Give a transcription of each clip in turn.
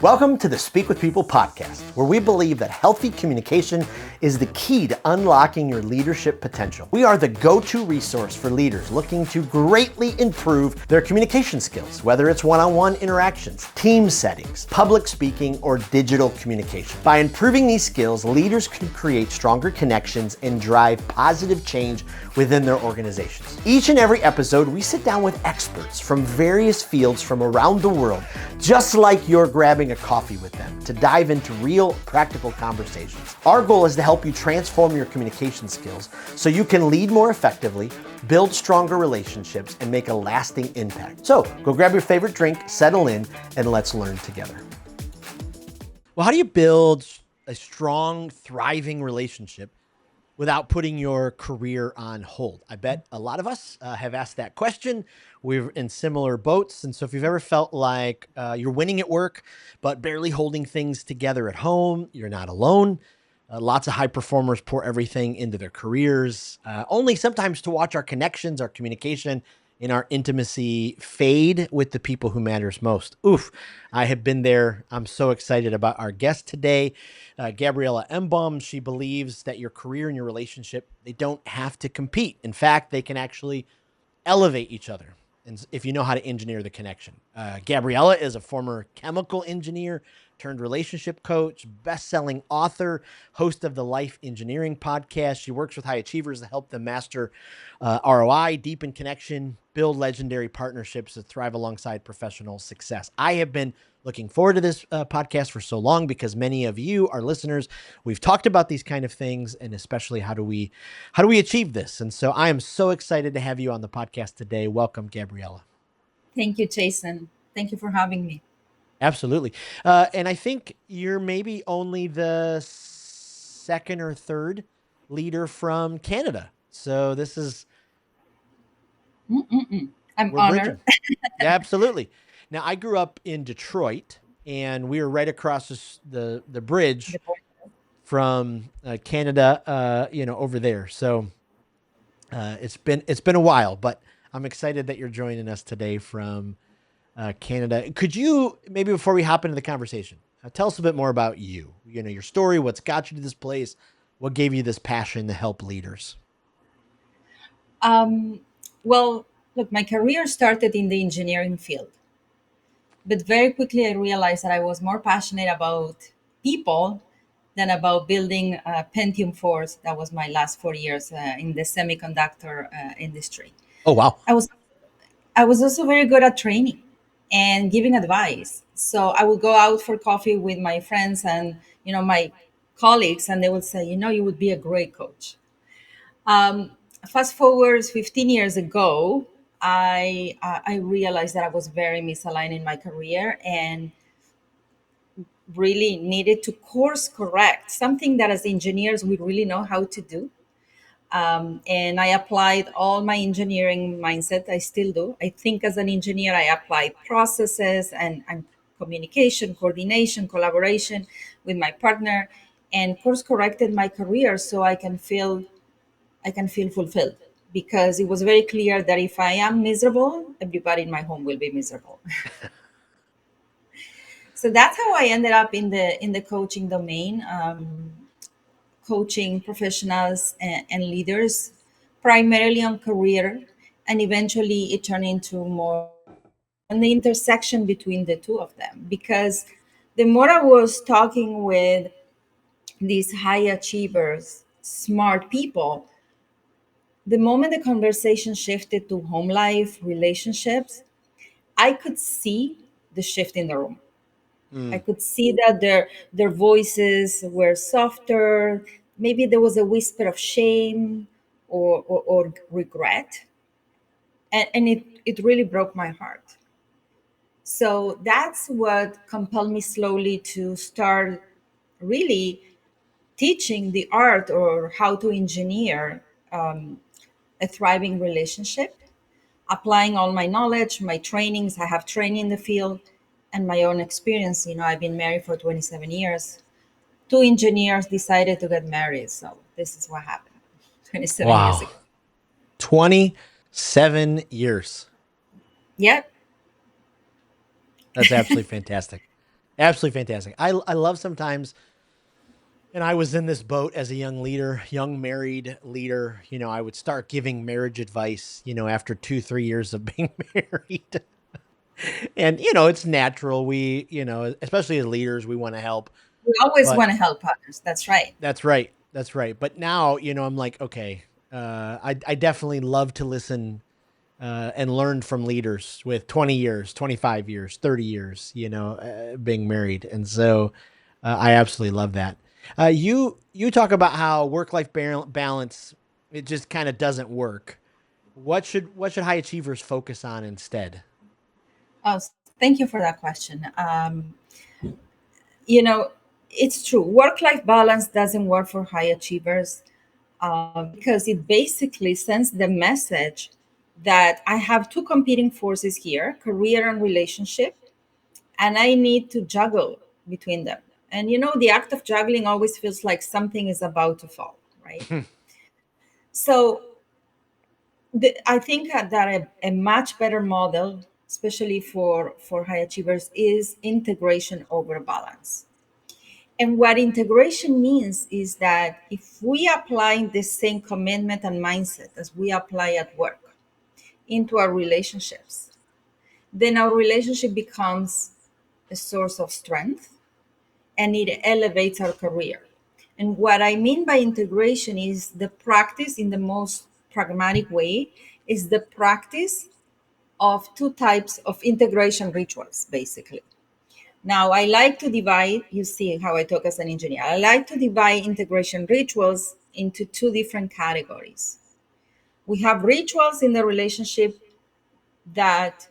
Welcome to the Speak with People podcast, where we believe that healthy communication is the key to unlocking your leadership potential. We are the go-to resource for leaders looking to greatly improve their communication skills, whether it's one-on-one interactions, team settings, public speaking, or digital communication. By improving these skills, leaders can create stronger connections and drive positive change within their organizations. Each and every episode, we sit down with experts from various fields from around the world, just like you're grabbing a coffee with them, to dive into real practical conversations. Our goal is to help you transform your communication skills so you can lead more effectively, build stronger relationships, and make a lasting impact. So go grab your favorite drink, settle in, and let's learn together. Well, how do you build a strong, thriving relationship without putting your career on hold? I bet a lot of us have asked that question. We're in similar boats. And so if you've ever felt like you're winning at work, but barely holding things together at home, you're not alone. Lots of high performers pour everything into their careers, only sometimes to watch our connections, our communication, and our intimacy fade with the people who matters most. Oof, I have been there. I'm so excited about our guest today, Gabriela Embon. She believes that your career and your relationship, they don't have to compete. In fact, they can actually elevate each other. And if you know how to engineer the connection. Gabriela is a former chemical engineer turned relationship coach, best-selling author, host of the Life Engineering podcast. She works with high achievers to help them master ROI, deepen connection, build legendary partnerships to thrive alongside professional success. I have been looking forward to this podcast for so long because many of you, our listeners, we've talked about these kind of things, and especially how do we achieve this? And so I am so excited to have you on the podcast today. Welcome, Gabriela. Thank you, Jason. Thank you for having me. Absolutely. And I think you're maybe only the second or third leader from Canada. So this is, I'm we're honored. bridging. Yeah, absolutely. Now, I grew up in Detroit, and we were right across the bridge from Canada, over there. So it's been a while, but I'm excited that you're joining us today from Canada. Could you, maybe before we hop into the conversation, tell us a bit more about you, your story, what's got you to this place, what gave you this passion to help leaders? Um, well, look, my career started in the engineering field, but very quickly I realized that I was more passionate about people than about building Pentium 4s. That was my last 4 years in the semiconductor industry. Oh, wow. I was I was also very good at training and giving advice. So I would go out for coffee with my friends and my colleagues, and they would say, you would be a great coach. Um, Fast forward 15 years ago, I realized that I was very misaligned in my career and really needed to course correct something that as engineers we really know how to do. And I applied all my engineering mindset. I still do. I think as an engineer, I applied processes and communication, coordination, collaboration with my partner, and course corrected my career so I can feel fulfilled. Because it was very clear that if I am miserable, everybody in my home will be miserable. So that's how I ended up in the coaching domain. Coaching professionals and leaders primarily on career, and eventually it turned into more on the intersection between the two of them, because the more I was talking with these high achievers, smart people, the moment the conversation shifted to home life, relationships, I could see the shift in the room. I Mm. could see that their voices were softer. Maybe there was a whisper of shame or regret, and it really broke my heart. So that's what compelled me slowly to start really teaching the art or how to engineer a thriving relationship, applying all my knowledge, my trainings. I have training in the field and my own experience. I've been married for 27 years. Two engineers decided to get married. So this is what happened 27 years Wow. ago. 27 years. Yep. That's absolutely fantastic. Absolutely fantastic. I love sometimes, and I was in this boat as a young leader, young married leader. I would start giving marriage advice, after 2, 3 years of being married. And, it's natural. Especially as leaders, we want to help. We always But want to help others. That's right. that's right. That's right. But now, I'm like, okay, I definitely love to listen and learn from leaders with 20 years, 25 years, 30 years, being married. And so I absolutely love that. You talk about how work life balance, it just kind of doesn't work. What should high achievers focus on instead? Oh, thank you for that question. You know, it's true. Work life balance doesn't work for high achievers because it basically sends the message that I have two competing forces here, career and relationship, and I need to juggle between them. And the act of juggling always feels like something is about to fall, right? So I think that a much better model, especially for high achievers, is integration over balance. And what integration means is that if we apply the same commitment and mindset as we apply at work into our relationships, then our relationship becomes a source of strength and it elevates our career. And what I mean by integration is the practice in the most pragmatic way is the practice of two types of integration rituals, basically. Now, I like to divide, you see how I talk as an engineer, I like to divide integration rituals into two different categories. We have rituals in the relationship that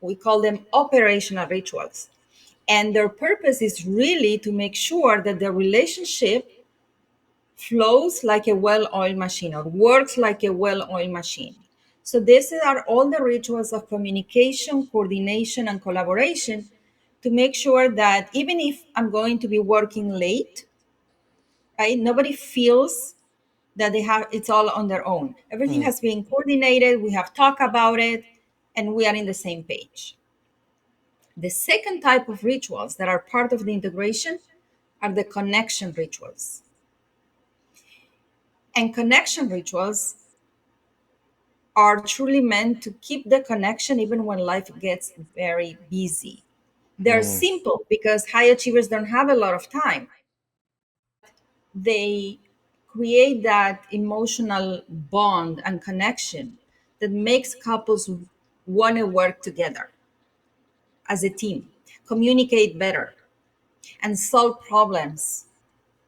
we call them operational rituals. And their purpose is really to make sure that the relationship flows like a well oiled machine or works like a well oiled machine. So, these are all the rituals of communication, coordination, and collaboration to make sure that even if I'm going to be working late, right, nobody feels that they have it's all on their own. Everything Mm. has been coordinated, we have talked about it, and we are in the same page. The second type of rituals that are part of the integration are the connection rituals. And connection rituals are truly meant to keep the connection even when life gets very busy. They're Mm. simple because high achievers don't have a lot of time. They create that emotional bond and connection that makes couples want to work together as a team, communicate better, and solve problems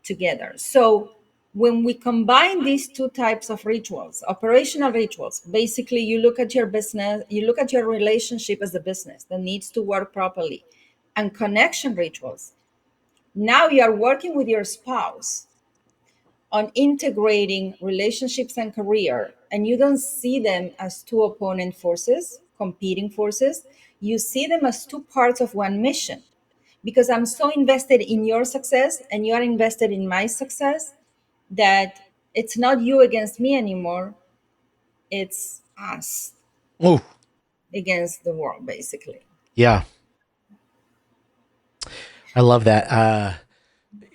together. So when we combine these two types of rituals, operational rituals, basically you look at your business, you look at your relationship as a business that needs to work properly, and connection rituals. Now you are working with your spouse on integrating relationships and career, and you don't see them as two opponent forces, competing forces. You see them as two parts of one mission because I'm so invested in your success and you are invested in my success that it's not you against me anymore. It's us Oh, against the world, basically. yeah. I love that.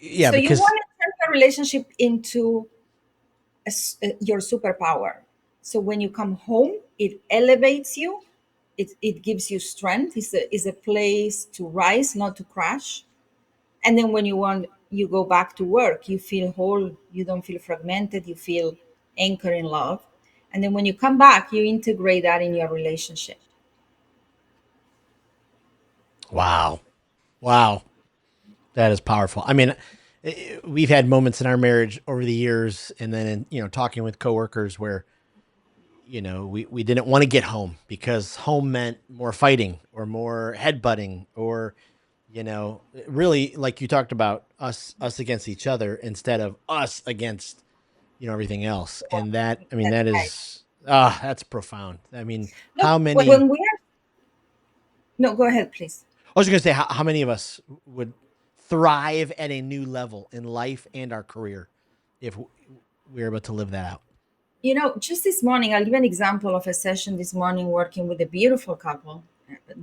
Yeah, So you want because to turn the relationship into your superpower. So when you come home, it elevates you. It gives you strength. It's a place to rise, not to crash. And then when you go back to work, you feel whole. You don't feel fragmented. You feel anchored in love. And then when you come back, you integrate that in your relationship. wow. Wow. That is powerful. I mean, we've had moments in our marriage over the years, and then talking with coworkers where we didn't want to get home because home meant more fighting or more headbutting or really, like you talked about, us against each other instead of us against everything else. And that, I mean, That's that right. is that's profound. I mean, Look, how when many? we are no, go ahead, please. I was going to say how many of us would thrive at a new level in life and our career if we were able to live that out. Just this morning, I'll give an example of a session this morning working with a beautiful couple,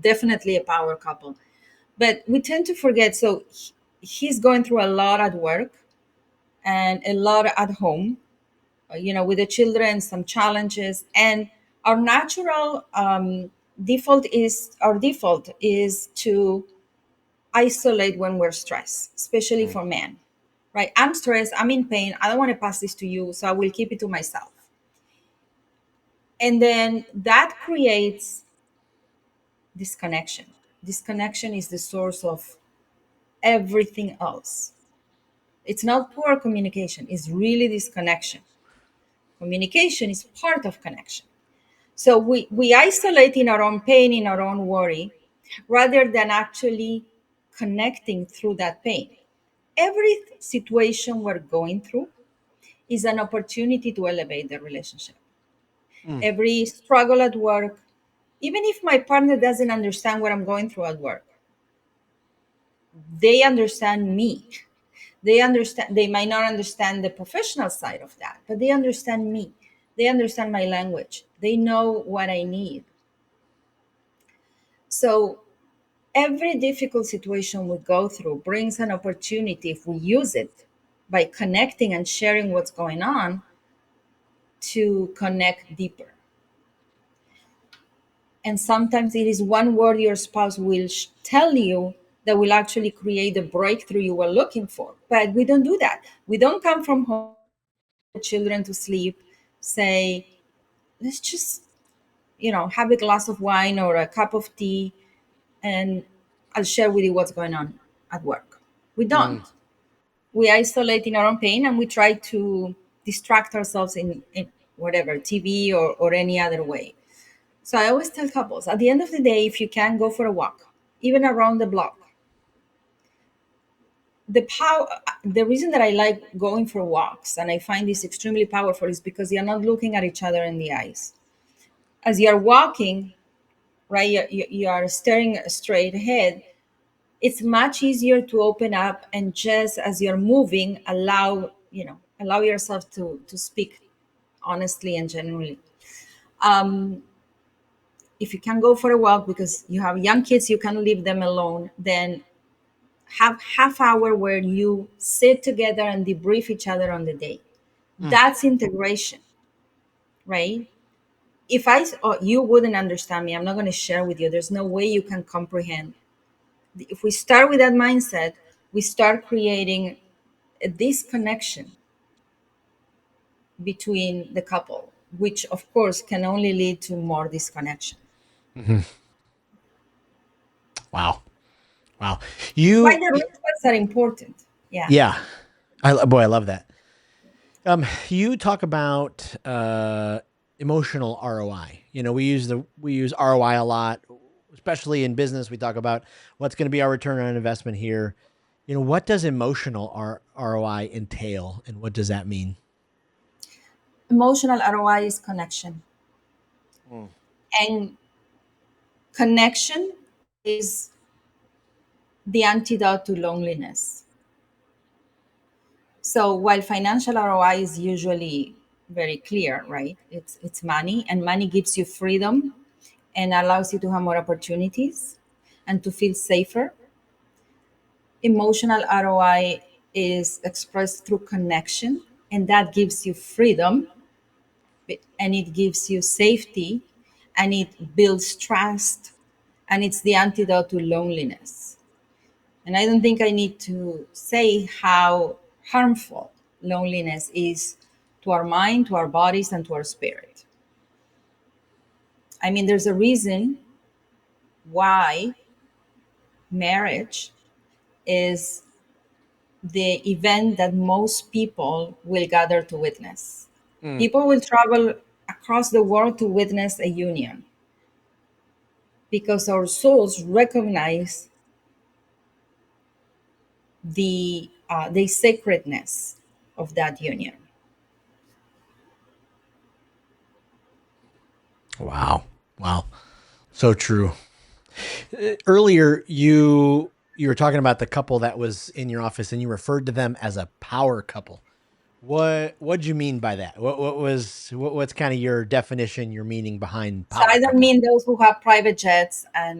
definitely a power couple. But we tend to forget. So he's going through a lot at work and a lot at home, with the children, some challenges. And our natural default is to isolate when we're stressed, especially Mm. for men, right? I'm stressed, I'm in pain, I don't want to pass this to you, so I will keep it to myself. And then that creates disconnection. Disconnection is the source of everything else. It's not poor communication, it's really disconnection. Communication is part of connection. So we isolate in our own pain, in our own worry, rather than actually connecting through that pain. Every situation we're going through is an opportunity to elevate the relationship. Mm. Every struggle at work, even if my partner doesn't understand what I'm going through at work, they understand me. They might not understand the professional side of that, but they understand me. They understand my language. They know what I need. So every difficult situation we go through brings an opportunity, if we use it by connecting and sharing what's going on, to connect deeper. And sometimes it is one word your spouse will tell you that will actually create the breakthrough you were looking for. But we don't do that. We don't come from home, the children to sleep, say, let's just, have a glass of wine or a cup of tea, and I'll share with you what's going on at work. We don't. Mm. We isolate in our own pain and we try to distract ourselves in whatever, TV or any other way. So I always tell couples, at the end of the day, if you can go for a walk, even around the block, the reason that I like going for walks and I find this extremely powerful is because you're not looking at each other in the eyes. As you're walking, right, you are staring straight ahead. It's much easier to open up and just as you're moving, allow yourself to speak honestly and genuinely. Um, if you can go for a walk because you have young kids, you can leave them alone, then have half hour where you sit together and debrief each other on the day. Mm. That's integration, right? If you wouldn't understand me, I'm not going to share with you. There's no way you can comprehend. If we start with that mindset, we start creating a disconnection between the couple, which of course can only lead to more disconnection. Mhm. Wow. Wow. That's why You, the rituals are important. Yeah. yeah. Boy, I love that. You talk about emotional ROI. We use ROI a lot, especially in business. We talk about what's going to be our return on investment here. What does emotional ROI entail, and what does that mean? Emotional ROI is connection. Mm. And connection is the antidote to loneliness. So while financial ROI is usually very clear, right? It's money, and money gives you freedom and allows you to have more opportunities and to feel safer. Emotional ROI is expressed through connection, and that gives you freedom, and it gives you safety, and it builds trust, and it's the antidote to loneliness. And I don't think I need to say how harmful loneliness is to our mind, to our bodies, and to our spirit. I mean, there's a reason why marriage is the event that most people will gather to witness. Mm. People will travel across the world to witness a union because our souls recognize the sacredness of that union. Wow. Wow. So true. Earlier, you were talking about the couple that was in your office, and you referred to them as a power couple. What do you mean by that? What's kind of your definition, your meaning behind So power I don't couple? mean those who have private jets and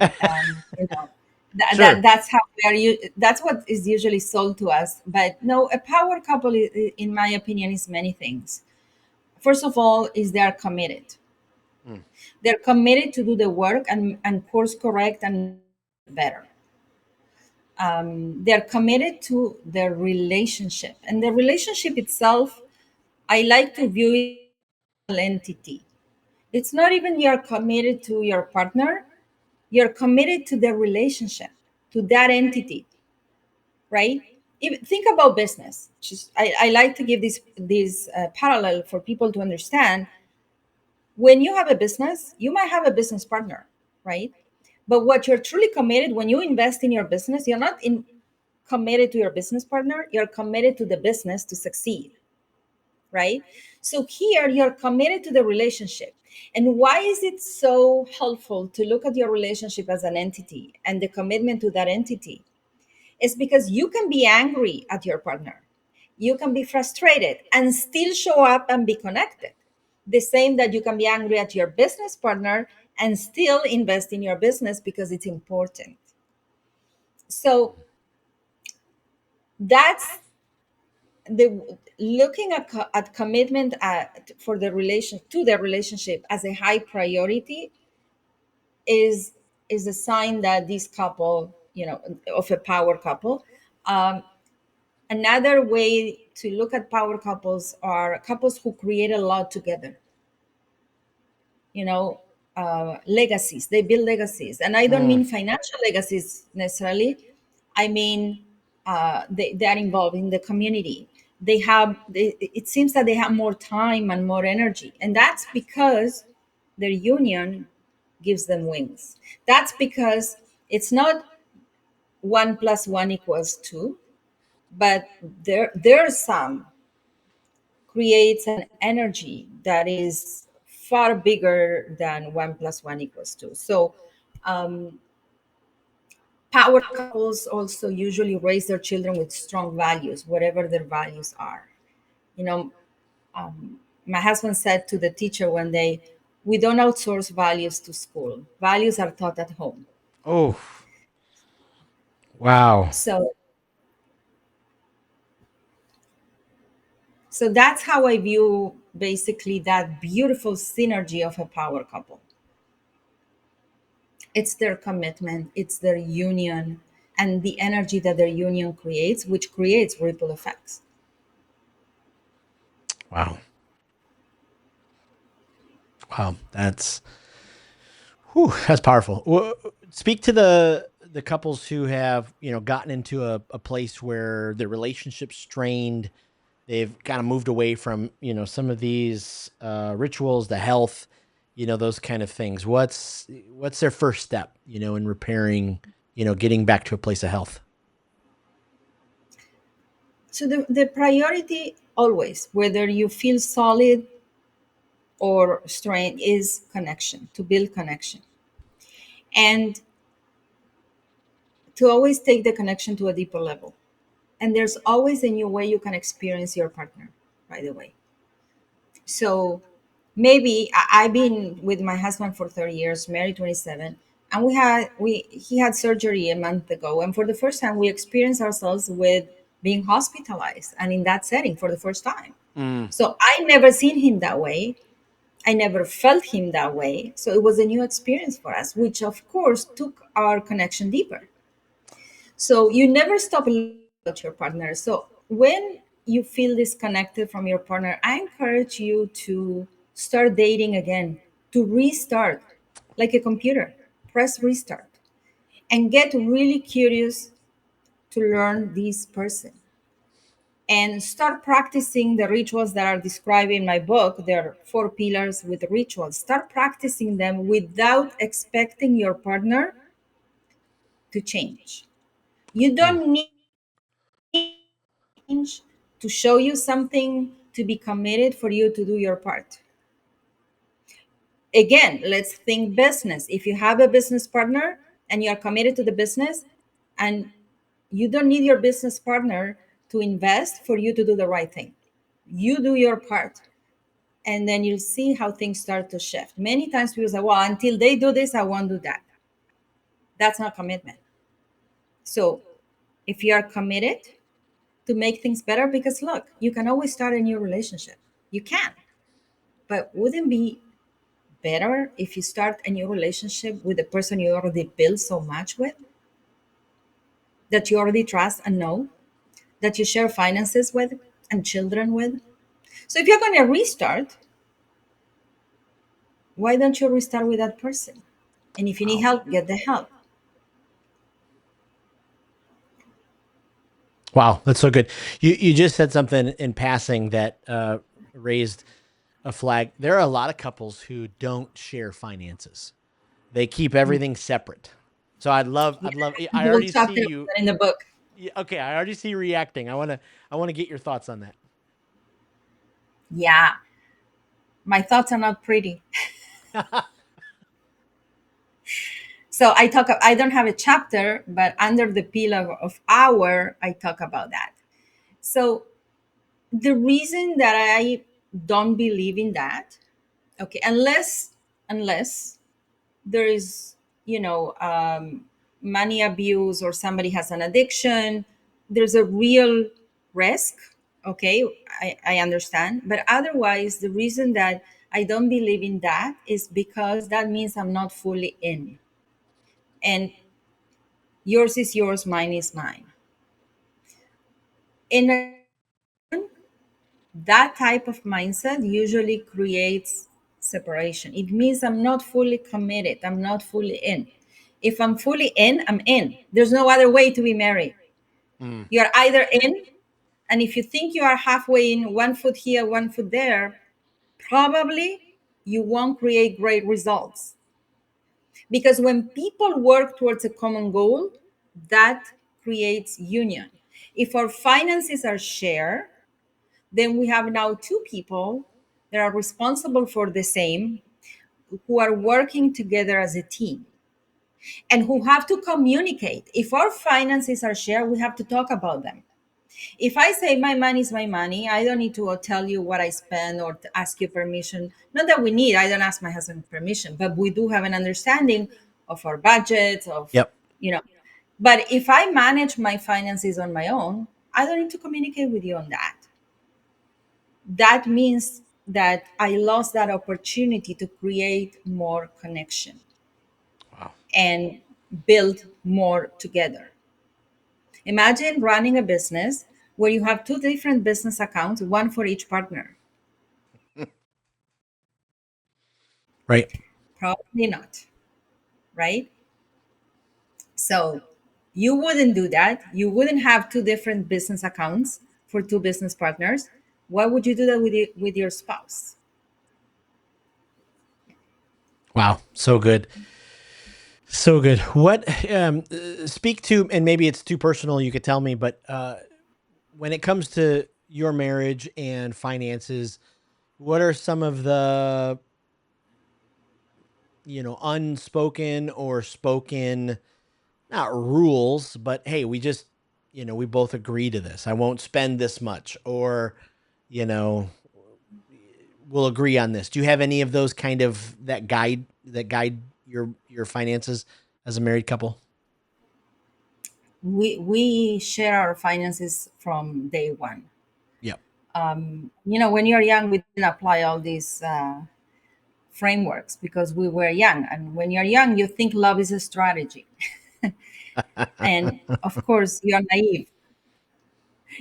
Sure. That's how we are. That's what is usually sold to us. But no, a power couple, in my opinion, is many things. First of all, is they are committed. Mm. They're committed to do the work and course correct and better. They're committed to their relationship, and the relationship itself, I like to view it as a spiritual entity. It's not even you're committed to your partner, you're committed to the relationship, to that entity, right? Think about business. I like to give this parallel for people to understand. When you have a business, you might have a business partner, right? But what you're truly committed when you invest in your business, you're not committed to your business partner, you're committed to the business to succeed, right? So here you're committed to the relationship. And why is it so helpful to look at your relationship as an entity and the commitment to that entity? It's because you can be angry at your partner, you can be frustrated and still show up and be connected. The same that you can be angry at your business partner and still invest in your business because it's important. So that's the looking at commitment for the relation to the relationship as a high priority is is a sign that this couple, of a power couple. um, Another way to look at power couples are couples who create a lot together, you know legacies. They build legacies, and I don't Mm. mean financial legacies necessarily. I mean, they are involved in the community. It seems that they have more time and more energy, and that's because their union gives them wings. That's because it's not 1 plus 1 equals 2, but their sum creates an energy that is far bigger than 1 plus 1 equals 2. So, power couples also usually raise their children with strong values, whatever their values are. You know, my husband said to the teacher one day, "We don't outsource values to school. Values are taught at home." Oh, wow. So, so that's how I view basically that beautiful synergy of a power couple. It's their commitment, it's their union, and the energy that their union creates, which creates ripple effects. Wow. Wow. That's powerful. Speak to the couples who have, gotten into a place where their relationship's strained. They've kind of moved away from, some of these rituals, the health, those kind of things. What's their first step, in repairing, getting back to a place of health? So the priority always, whether you feel solid or strained, is connection, to build connection. And to always take the connection to a deeper level. And there's always a new way you can experience your partner, by the way. So maybe I've been with my husband for 30 years, married 27, and we he had surgery a month ago, and for the first time we experienced ourselves with being hospitalized and in that setting for the first time. Mm. So I never seen him that way. I never felt him that way. So it was a new experience for us, which of course took our connection deeper. So you never stop learning about your partner. So when you feel disconnected from your partner, I encourage you to start dating again, to restart like a computer. Press restart and get really curious to learn this person and start practicing the rituals that are described in my book. There are 4 pillars with rituals. Start practicing them without expecting your partner to change. You Mm. don't need change to show you something to be committed for you to do your part. Again, let's think business. If you have a business partner and you're committed to the business, and you don't need your business partner to invest for you to do the right thing, you do your part. And then you'll see how things start to shift. Many times people say, well, until they do this, I won't do that. That's not commitment. So if you are committed to make things better, because look, you can always start a new relationship. You can. But wouldn't be better if you start a new relationship with the person you already built so much with, that you already trust and know, that you share finances with and children with? So if you're going to restart, why don't you restart with that person? And if you need Wow. help, get the help. Wow, that's so good. You just said something in passing that raised a flag. There are a lot of couples who don't share finances. They keep everything separate. So Yeah, I'd love. a I whole already see chapter of you. that in the book. Okay, I already see you reacting. I want to get your thoughts on that. Yeah, my thoughts are not pretty. So I don't have a chapter, but under the pillar of hour, I talk about that. So the reason that I don't believe in that, okay, unless there is, you know, money abuse or somebody has an addiction, there's a real risk. Okay, I understand. But otherwise, the reason that I don't believe in that is because that means I'm not fully in. And yours is yours, mine is mine. In that type of mindset usually creates separation. It means I'm not fully committed, I'm not fully in. If I'm fully in, I'm in. There's no other way to be married. Mm, You're either in, and if you think you are halfway in, one foot here, one foot there, probably you won't create great results. Because when people work towards a common goal, that creates union. If our finances are shared, then we have now two people that are responsible for the same, who are working together as a team and who have to communicate. If our finances are shared, we have to talk about them. If I say my money is my money, I don't need to tell you what I spend or to ask you permission. Not that we need, I don't ask my husband permission, but we do have an understanding of our budgets, of, yep. you know. But if I manage my finances on my own, I don't need to communicate with you on that. That means that I lost that opportunity to create more connection Wow. and build more together. Imagine running a business where you have two different business accounts, one for each partner. Right. Probably not, right? So you wouldn't do that. You wouldn't have two different business accounts for two business partners. Why would you do that with your spouse? Wow. So good. So good. What speak to, and maybe it's too personal, you could tell me, but when it comes to your marriage and finances, what are some of the, unspoken or spoken, not rules, but hey, we just, we both agree to this. I won't spend this much, or, you know, we'll agree on this. Do you have any of those kind of that guide your finances as a married couple? We share our finances from day one. Yep. When you're young, we didn't apply all these frameworks because we were young. And when you're young, you think love is a strategy. And of course, you're naive.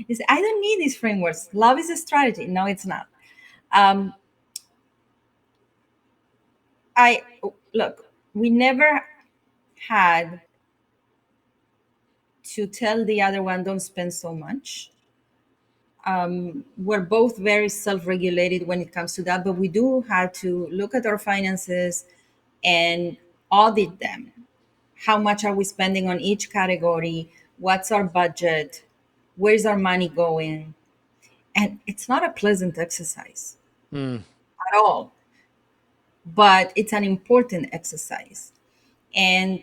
You say, I don't need these frameworks. Love is a strategy. No, it's not. Um, I look, we never had to tell the other one, don't spend so much. We're both very self-regulated when it comes to that, but we do have to look at our finances and audit them. How much are we spending on each category? What's our budget? Where's our money going? And it's not a pleasant exercise Mm, at all, but it's an important exercise. And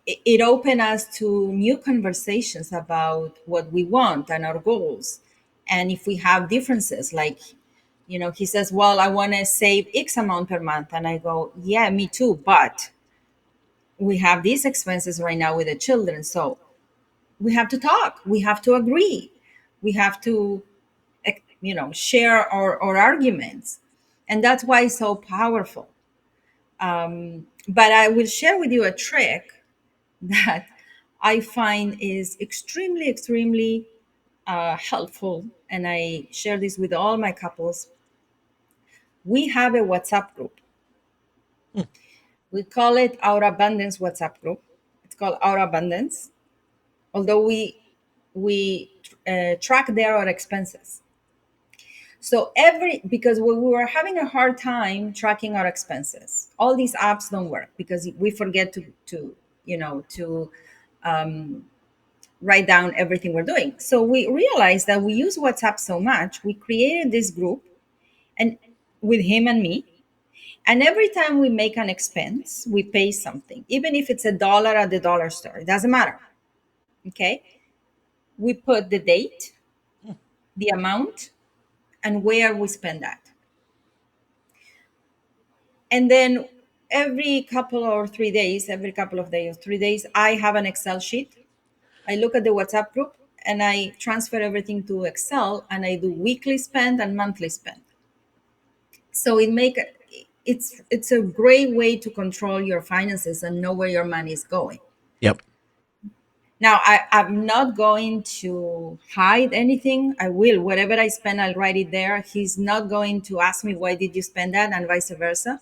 it opened us to new conversations about what we want and our goals. And if we have differences, like, he says, well, I want to save X amount per month. And I go, yeah, me too. But we have these expenses right now with the children. So we have to talk, we have to agree, we have to share our arguments, and that's why it's so powerful. But I will share with you a trick that I find is extremely helpful, and I share this with all my couples. We have a WhatsApp group. We call it our abundance WhatsApp group. It's called our abundance, although we track there our expenses. So every because we were having a hard time tracking our expenses. All these apps don't work because we forget to write down everything we're doing. So we realized that we use WhatsApp so much, we created this group and with him and me. And every time we make an expense, we pay something, even if it's $1 at the dollar store, it doesn't matter. Okay. We put the date, the amount, and where we spend that. And then every couple of days, 3 days, I have an Excel sheet. I look at the WhatsApp group and I transfer everything to Excel and I do weekly spend and monthly spend. So it's a great way to control your finances and know where your money is going. Yep. Now I'm not going to hide anything. I will. Whatever I spend, I'll write it there. He's not going to ask me why did you spend that and vice versa.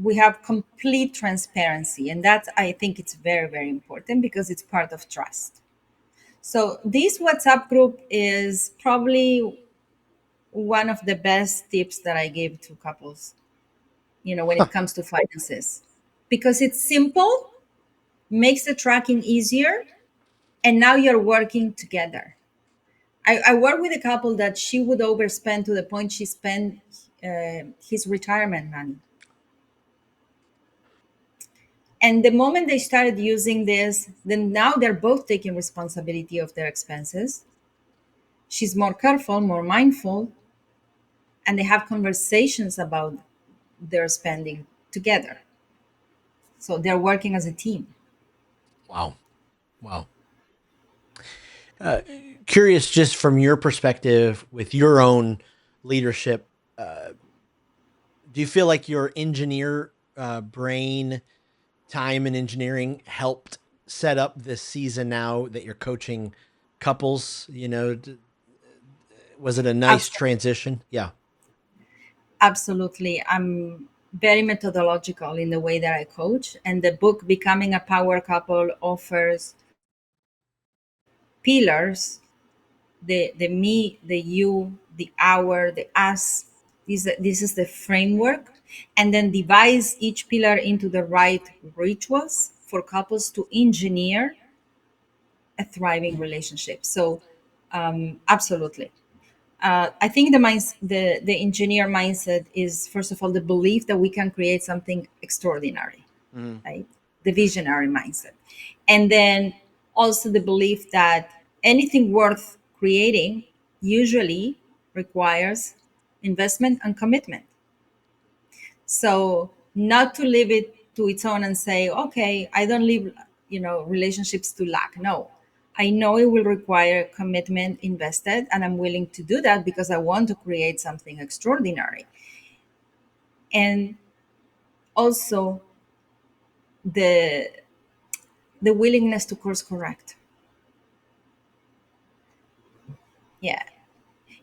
We have complete transparency, and that I think it's very important because it's part of trust. So this WhatsApp group is probably one of the best tips that I give to couples, when Huh. it comes to finances, because it's simple, makes the tracking easier, and now you're working together. I work with a couple that she would overspend to the point she spent his retirement money. And the moment they started using this, then now they're both taking responsibility of their expenses. She's more careful, more mindful, and they have conversations about their spending together. So they're working as a team. Wow. Wow. Curious, just from your perspective with your own leadership, do you feel like your engineer brain, time and engineering helped set up this season now that you're coaching couples? Was it a nice Absolutely. transition? Yeah. Absolutely. I'm very methodological in the way that I coach. And the book, Becoming a Power Couple, offers pillars: the me, the you, the our, the us. This is the framework. And then divides each pillar into the right rituals for couples to engineer a thriving relationship. So, absolutely. I think the engineer mindset is, first of all, the belief that we can create something extraordinary, Mhm. right? The visionary mindset, and then also the belief that anything worth creating usually requires investment and commitment. So not to leave it to its own and say, okay, I don't leave, relationships to lack. No, I know it will require commitment invested, and I'm willing to do that because I want to create something extraordinary. And also the the willingness to course correct. Yeah.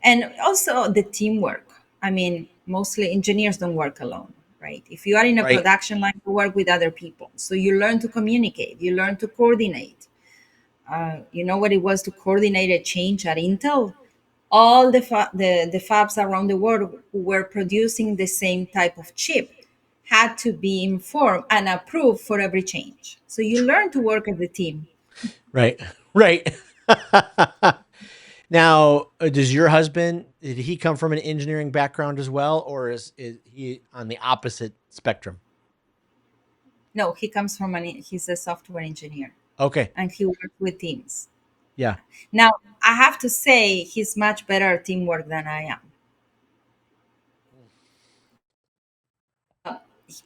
And also the teamwork. I mean, mostly engineers don't work alone, right? If you are in a Right. production line, you work with other people. So you learn to communicate, you learn to coordinate. You know what it was to coordinate a change at Intel? All the fabs around the world who were producing the same type of chip had to be informed and approved for every change. So you learn to work as a team. Right. Right. Now, does your husband, did he come from an engineering background as well, or is he on the opposite spectrum? No, he comes from he's a software engineer Okay. and he works with teams. Yeah. Now, I have to say he's much better at teamwork than I am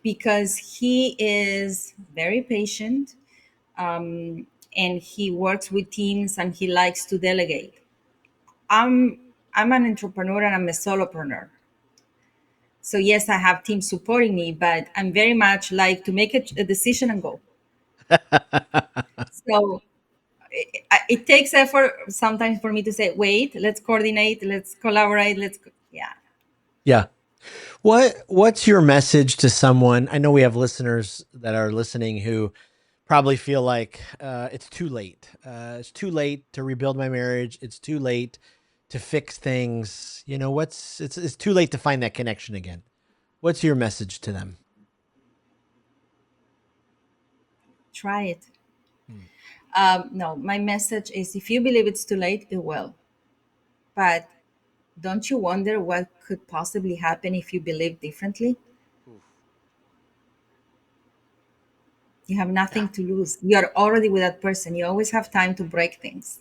because he is very patient. and he works with teams and he likes to delegate. I'm an entrepreneur and I'm a solopreneur. So yes, I have teams supporting me, but I'm very much like to make a decision and go. So it takes effort sometimes for me to say, wait, let's coordinate, let's collaborate, yeah. Yeah. What's your message to someone? I know we have listeners that are listening who probably feel like it's too late. It's too late to rebuild my marriage. It's too late to fix things. You know, it's too late to find that connection again. What's your message to them? Try it. Hmm. No, my message is if you believe it's too late, it will. But don't you wonder what could possibly happen if you believe differently? Oof. You have Yeah. nothing to lose. You're already with that person. You always have time to break things,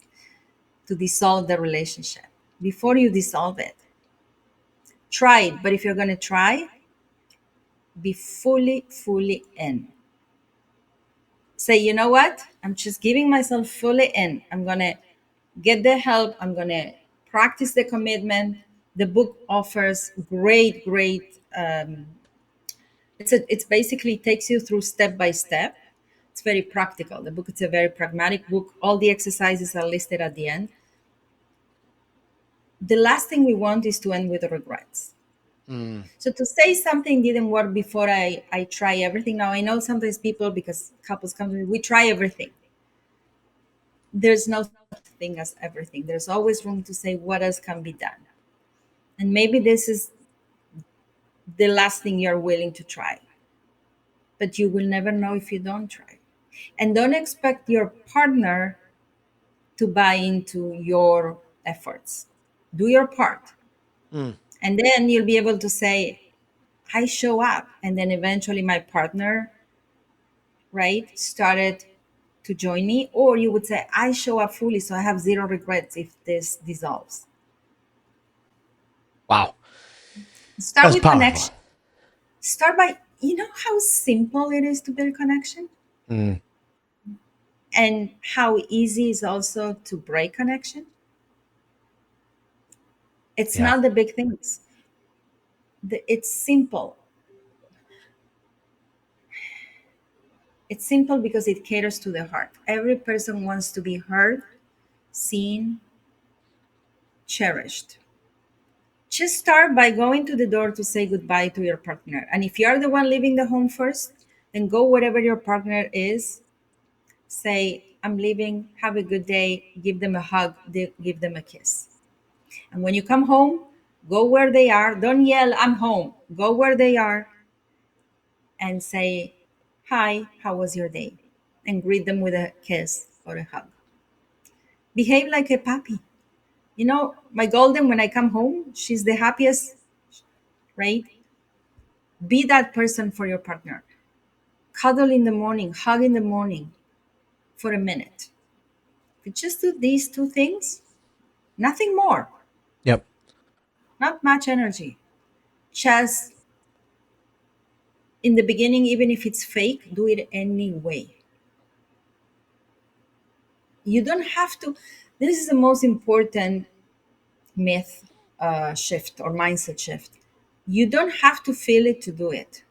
to dissolve the relationship. Before you dissolve it, try it. But if you're going to try, be fully in. Say, you know what? I'm just giving myself fully in. I'm going to get the help. I'm going to practice the commitment. The book offers great. It's basically takes you through step by step. It's very practical. The book is a very pragmatic book. All the exercises are listed at the end. The last thing we want is to end with regrets. Mm, So to say something didn't work before I try everything. Now I know sometimes people, because couples come to me, we try everything. There's no such thing as everything. There's always room to say what else can be done. And maybe this is the last thing you're willing to try. But you will never know if you don't try. And don't expect your partner to buy into your efforts. Do your part. mm. And then you'll be able to say, I show up. And then eventually my partner, right, started to join me. Or you would say, I show up fully, so I have zero regrets if this dissolves. Wow. Start That's with powerful. connection. Start by, you know how simple it is to build connection? Mm, And how easy is also to break connection? It's yeah. not the big things. It's simple. It's simple because it caters to the heart. Every person wants to be heard, seen, cherished. Just start by going to the door to say goodbye to your partner. And if you are the one leaving the home first, then go wherever your partner is, say, I'm leaving, have a good day, give them a hug, give them a kiss. And when you come home, go where they are. Don't yell, I'm home. Go where they are and say, hi, how was your day? And greet them with a kiss or a hug. Behave like a puppy. You know, my golden, when I come home, she's the happiest, right? Be that person for your partner. Cuddle in the morning, hug in the morning for a minute. If you just do these two things, nothing more, Yep. not much energy. Just in the beginning, even if it's fake, do it anyway. You don't have to. This is the most important myth shift or mindset shift. You don't have to feel it to do it.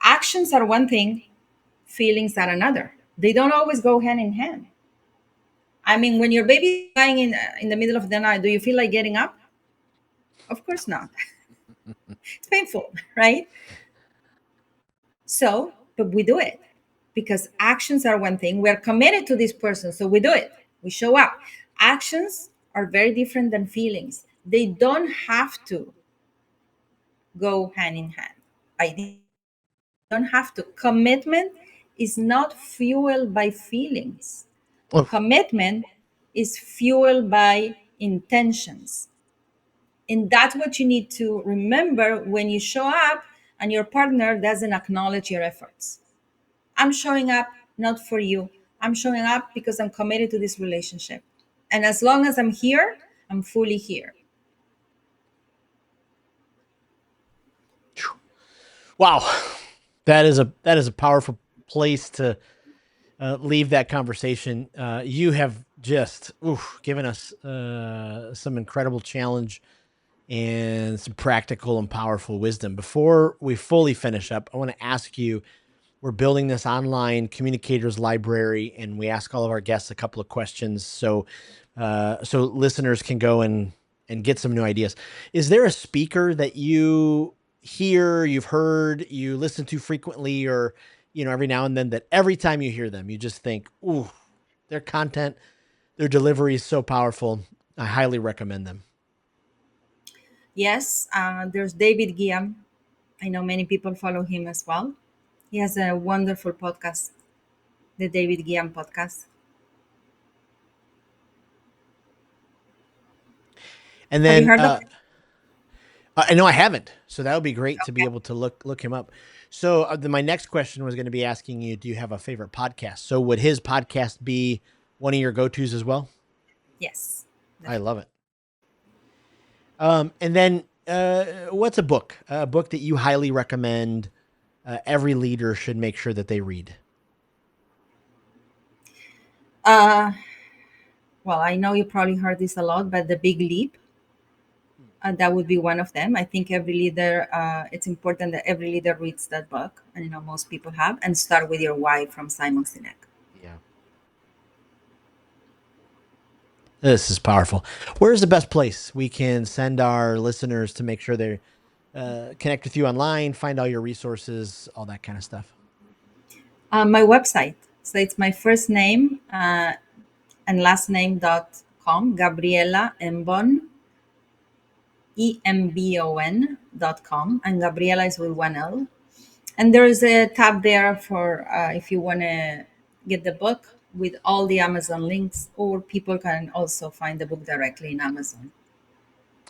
Actions are one thing, feelings are another. They don't always go hand in hand. I mean, when your baby is lying in the middle of the night, do you feel like getting up? Of course not. It's painful, right? So, but we do it because actions are one thing. We're committed to this person, so we do it. We show up. Actions are very different than feelings. They don't have to go hand in hand. I don't have to. Commitment is not fueled by feelings. Oof. Commitment is fueled by intentions. And that's what you need to remember when you show up and your partner doesn't acknowledge your efforts. I'm showing up not for you. I'm showing up because I'm committed to this relationship. And as long as I'm here, I'm fully here. Wow. That is a powerful place to leave that conversation. You have just given us some incredible challenge and some practical and powerful wisdom. Before we fully finish up, I want to ask you, we're building this online communicators library, and we ask all of our guests a couple of questions so listeners can go and get some new ideas. Is there a speaker that you've heard, you listen to frequently, or every now and then, that every time you hear them, you just think, ooh, their content, their delivery is so powerful. I highly recommend them. Yes, there's David Guiam. I know many people follow him as well. He has a wonderful podcast, the David Guiam podcast. And Have you then heard of it? I know I haven't, so that would be great to be Okay. able to look him up. So my next question was going to be asking you, do you have a favorite podcast? So would his podcast be one of your go-tos as well? Yes. I love it. And then what's a book that you highly recommend every leader should make sure that they read? Uh, well, I know you probably heard this a lot, but The Big Leap, that would be one of them. I think every leader, it's important that every leader reads that book, and most people have. And Start with Your Why from Simon Sinek. Yeah. This is powerful. Where's the best place we can send our listeners to make sure they connect with you online, find all your resources, all that kind of stuff? My website. So it's my first name and last name.com, Gabriela Embon, EMBON.com. And Gabriela is with one L. And there is a tab there for if you want to get the book with all the Amazon links, or people can also find the book directly in Amazon.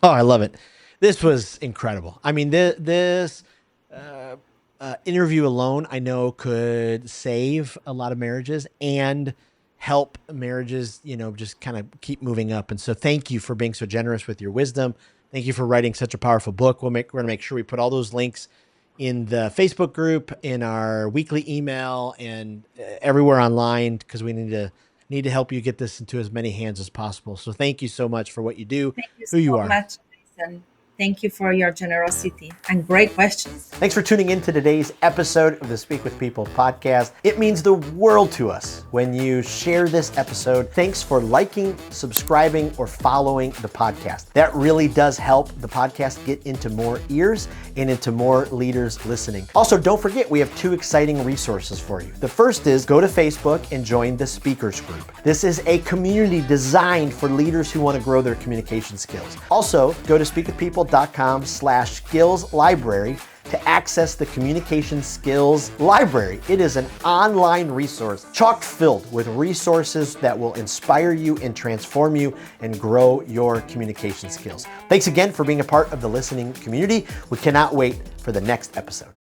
Oh, I love it. This was incredible. I mean, this uh, interview alone, I know, could save a lot of marriages and help marriages, just kind of keep moving up. And so thank you for being so generous with your wisdom. Thank you for writing such a powerful book. We're going to make sure we put all those links in the Facebook group, in our weekly email, and everywhere online, because we need to help you get this into as many hands as possible. So thank you so much for what you do, Thank you who you so are. much, Jason. Thank you for your generosity and great questions. Thanks for tuning in to today's episode of the Speak with People podcast. It means the world to us when you share this episode. Thanks for liking, subscribing, or following the podcast. That really does help the podcast get into more ears and into more leaders listening. Also, don't forget, we have 2 exciting resources for you. The first is go to Facebook and join the Speakers Group. This is a community designed for leaders who want to grow their communication skills. Also, go to speakwithpeople.com/skills library to access the Communication Skills Library. It is an online resource chock filled with resources that will inspire you and transform you and grow your communication skills. Thanks again for being a part of the listening community. We cannot wait for the next episode.